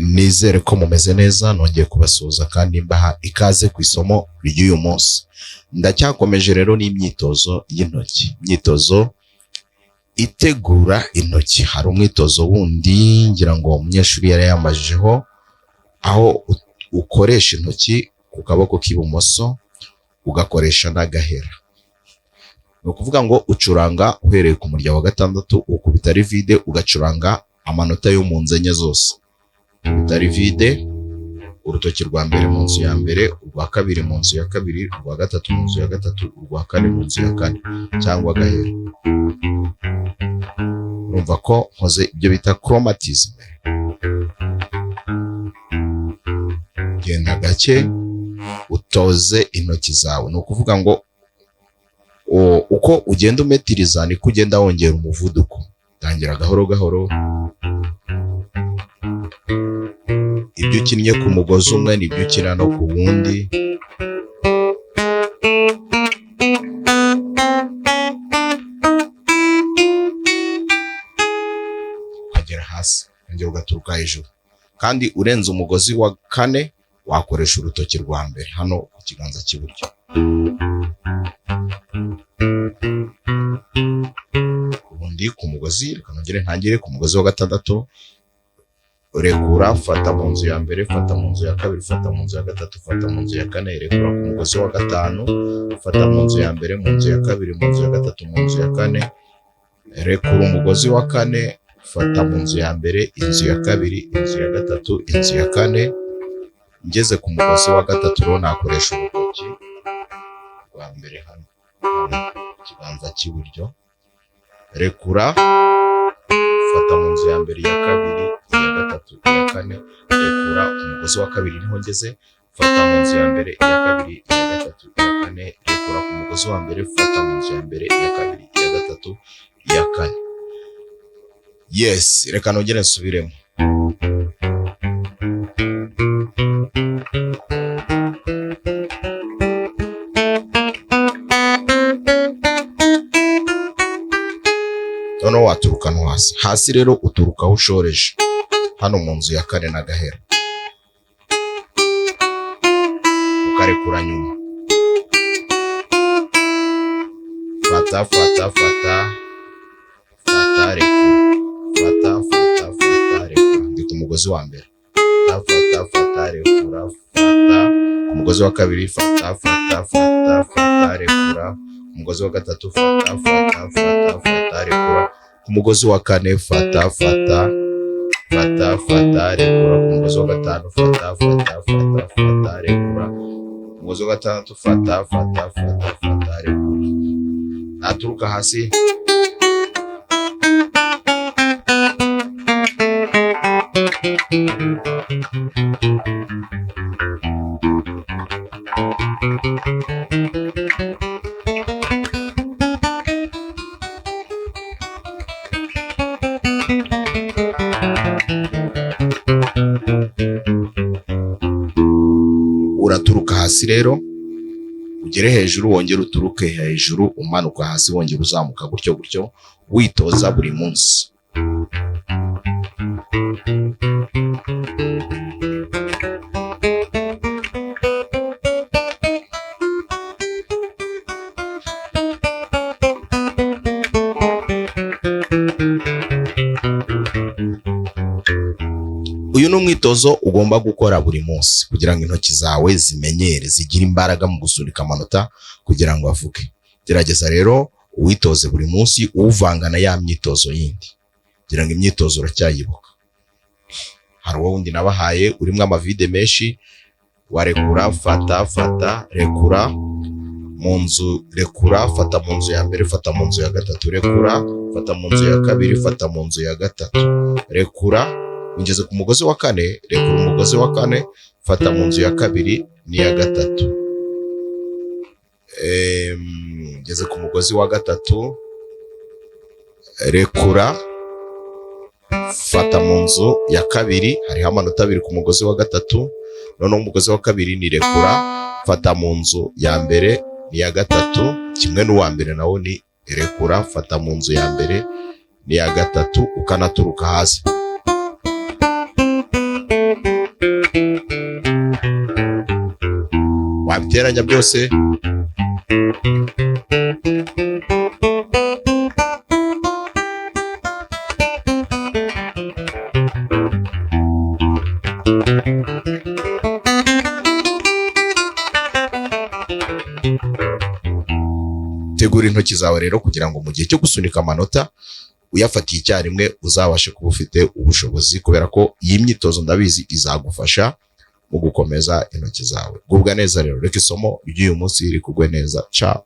Nizere ko mumeze neza, nongeye kubasuhuza kandi mbaha ikaze ku isomo ry'uyu munsi. Ndacyakomeje rero n'imyitozo y'intoki, imyitozo itegura intoki. Hari umwitozo wundi ngira ngo umunyeshuri yari yambajijeho, aho ukoresha intoki ku kaboko k'ibumoso ugakoresha n'agahera. Ni ukuvuga ngo ucuranga uhereye ku murya wa gatandatu, ukubita rivide ugacuranga amanota yo mu nzu enye zose. Ukubita rivide, urutoki rwa mbere mu nzu ya mbere, urwa kabiri mu nzu ya kabiri, urwa gatatu mu nzu ya gatatu, urwa kane mu nzu ya kane, cyangwa agahera. Urumva ko nkoze ibyo bita chromatism. Genda gake utoze intoki zawe. Ni ukuvuga ngo uko ugenda umetiriza niko ugenda wongera umuvuduko. Tangira gahoro gahoro. Ibyo ukinnye ku mugozi umwe nibyo ukina no ku wundi. Ukagera hasi, ongera ugaturuka hejuru. Kandi urenze umugozi wa kane wakoresha urutoki rwa mbere hano ku kiganza cy'iburyo. Ubundi ku mugozi, reka nongere ntangire ku mugozi wa gatandatu. Rekura, fata mu nzu ya mbere, fata mu nzu ya kabiri, fata mu nzu ya gatatu, fata mu nzu ya kane, rekura ku mugozi wa gatanu, fata mu nzu ya mbere, mu nzu ya kabiri, mu nzu ya gatatu, mu nzu ya kane, rekura umugozi wa kane, fata mu nzu ya mbere, inzu ya kabiri, inzu ya gatatu, inzu ya kane. Ngeze ku mugozi wa gatatu rero nakoresha urutoki rwa mbere hano ku kiganza cy'iburyo. Rekura, fata mu nzu ya mbere, iya kabiri, iya gatatu, iya kane, rekura umugozi wa kabiri niho ngeze, fata mu nzu ya mbere, iya kabiri, iya gatatu, iya kane, rekura ku mugozi wa mbere, fata mu nzu ya mbere, iya kabiri, iya gatatu, iya kane. Yes, reka nongere nsubiremo. Noneho waturuka no hasi. Hasi rero uturuka aho ushoreje, hano mu nzu ya kane n'agahera. Ukarekura nyuma. Fata, fata, fata. Fata, rekura. Fata, fata, fata, rekura. Ndi ku mugozi wa mbere. Fata, fata, fata, rekura. Fata. Ku mugozi wa kabiri, fata, fata, fata, fata, rekura. Ku mugozi wa gatatu, fata, fata, fata, fata, rekura. Ku mugozi wa kane, fata, fata, fata, fata, rekura. Ku mugozi wa gatanu, fata, fata, fata, fata, rekura. Ku mugozi wa gatandatu, fata, fata, fata, fata, rekura. Naturuka hasi. Uraturuka hasi rero ugere hejuru, wongera uturuke hejuru, umanuka hasi, wongera uzamuka, gutyo gutyo witoza buri munsi. Uyu ni umwitozo ugomba gukora buri munsi kugira ngo intoki zawe zimenyere, zigire imbaraga mu gusunika amanota kugira ngo avuge. Gerageza rero uwitoze buri munsi uvanga na ya myitozo yindi kugira ngo imyitozo uracyayibuka. Hari uwo wundi nabahaye urimo amavide menshi. Warekura, fata, fata, rekura mu nzu, rekura, fata mu nzu ya mbere, fata mu nzu ya gatatu, rekura, fata mu nzu ya kabiri, fata mu nzu ya gatatu, rekura. Ungeze ku mugozi wa kane, rekura umugozi wa kane, fata mu nzu ya kabiri n'iya gatatu, ngeze ku mugozi wa gatatu, rekura, fata mu nzu ya kabiri, hariho amanota abiri ku mugozi wa gatatu, noneho umugozi wa kabiri ni rekura, fata mu nzu ya mbere n'iya gatatu, kimwe n'uwa mbere nawo ni rekura, fata mu nzu ya mbere n'iya gatatu, ukanaturuka hasi. Wabiteranya byose. Tegura intoki zawe rero kugira ngo mu gihe cyo gusunika amanota uyafatiye icyarimwe uzabashe kuba ufite ubushobozi, kubera ko iyi myitozo ndabizi izagufasha mu gukomeza intoki zawe. Gubwa neza rero, reka isomo ry'uyu munsi rikugwe neza. Ciao.